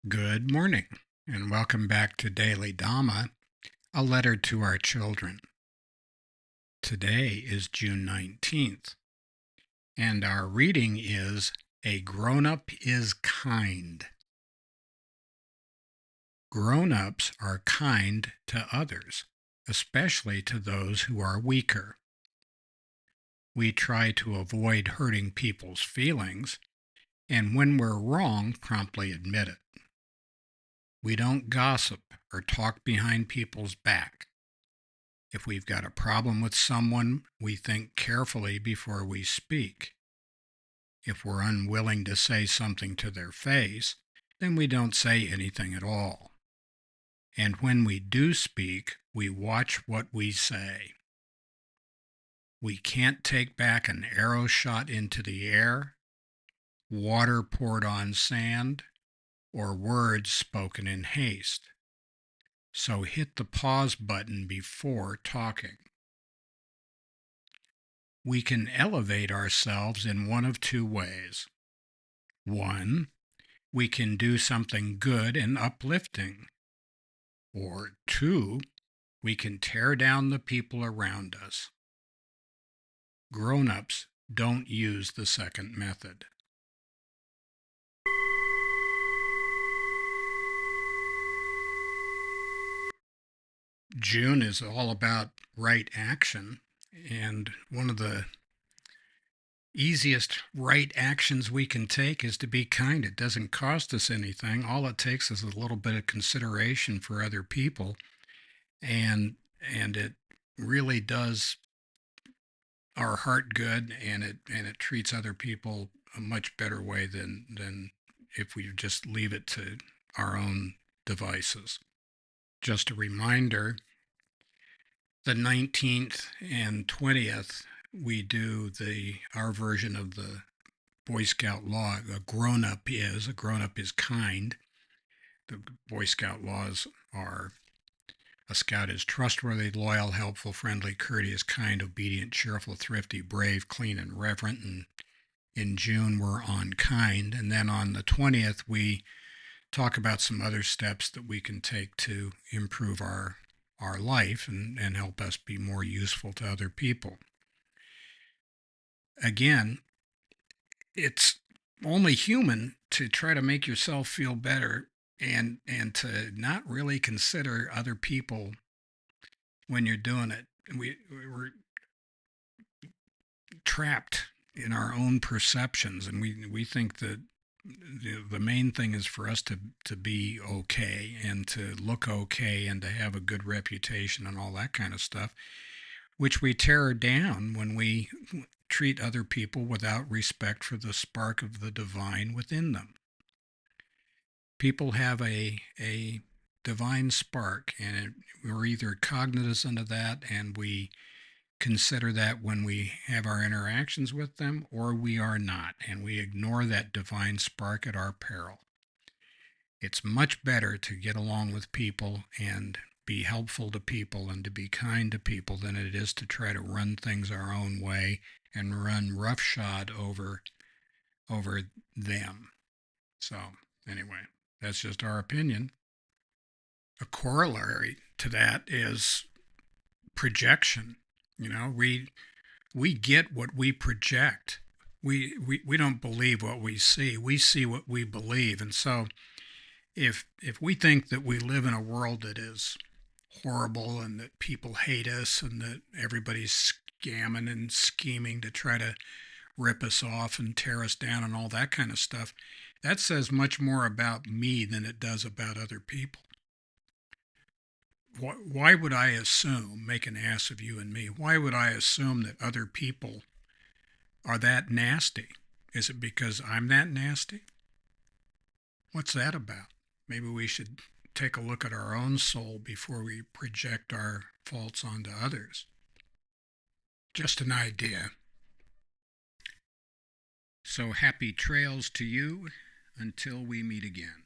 Good morning, and welcome back to Daily Dhamma, a letter to our children. Today is June 19th, and our reading is A Grownup is Kind. Grown-ups are kind to others, especially to those who are weaker. We try to avoid hurting people's feelings, and when we're wrong, promptly admit it. We don't gossip or talk behind people's back. If we've got a problem with someone, we think carefully before we speak. If we're unwilling to say something to their face, then we don't say anything at all. And when we do speak, we watch what we say. We can't take back an arrow shot into the air, water poured on sand, or words spoken in haste. So hit the pause button before talking. We can elevate ourselves in one of two ways. One, we can do something good and uplifting. Or two, we can tear down the people around us. Grown-ups don't use the second method. June is all about right action, and one of the easiest right actions we can take is to be kind. It doesn't cost us anything. All it takes is a little bit of consideration for other people, and it really does our heart good, and it treats other people a much better way than if we just leave it to our own devices. Just a reminder, the 19th and 20th we do our version of the Boy Scout law. A grown-up is kind. The Boy Scout laws are: a scout is trustworthy, loyal, helpful, friendly, courteous, kind, obedient, cheerful, thrifty, brave, clean, and reverent. And in June, we're on kind. And then on the 20th, we talk about some other steps that we can take to improve our life and help us be more useful to other people. Again, it's only human to try to make yourself feel better and to not really consider other people when you're doing it. We're trapped in our own perceptions, and we think that the main thing is for us to be okay and to look okay and to have a good reputation and all that kind of stuff, which we tear down when we treat other people without respect for the spark of the divine within them. People have a divine spark, and we're either cognizant of that and we consider that when we have our interactions with them, or we are not, and we ignore that divine spark at our peril. It's much better to get along with people and be helpful to people and to be kind to people than it is to try to run things our own way and run roughshod over them. So anyway, that's just our opinion. A corollary to that is projection. We get what we project. We don't believe what we see. We see what we believe. And so if we think that we live in a world that is horrible and that people hate us and that everybody's scamming and scheming to try to rip us off and tear us down and all that kind of stuff, that says much more about me than it does about other people. Why would I assume, make an ass of you and me, why would I assume that other people are that nasty? Is it because I'm that nasty? What's that about? Maybe we should take a look at our own soul before we project our faults onto others. Just an idea. So happy trails to you until we meet again.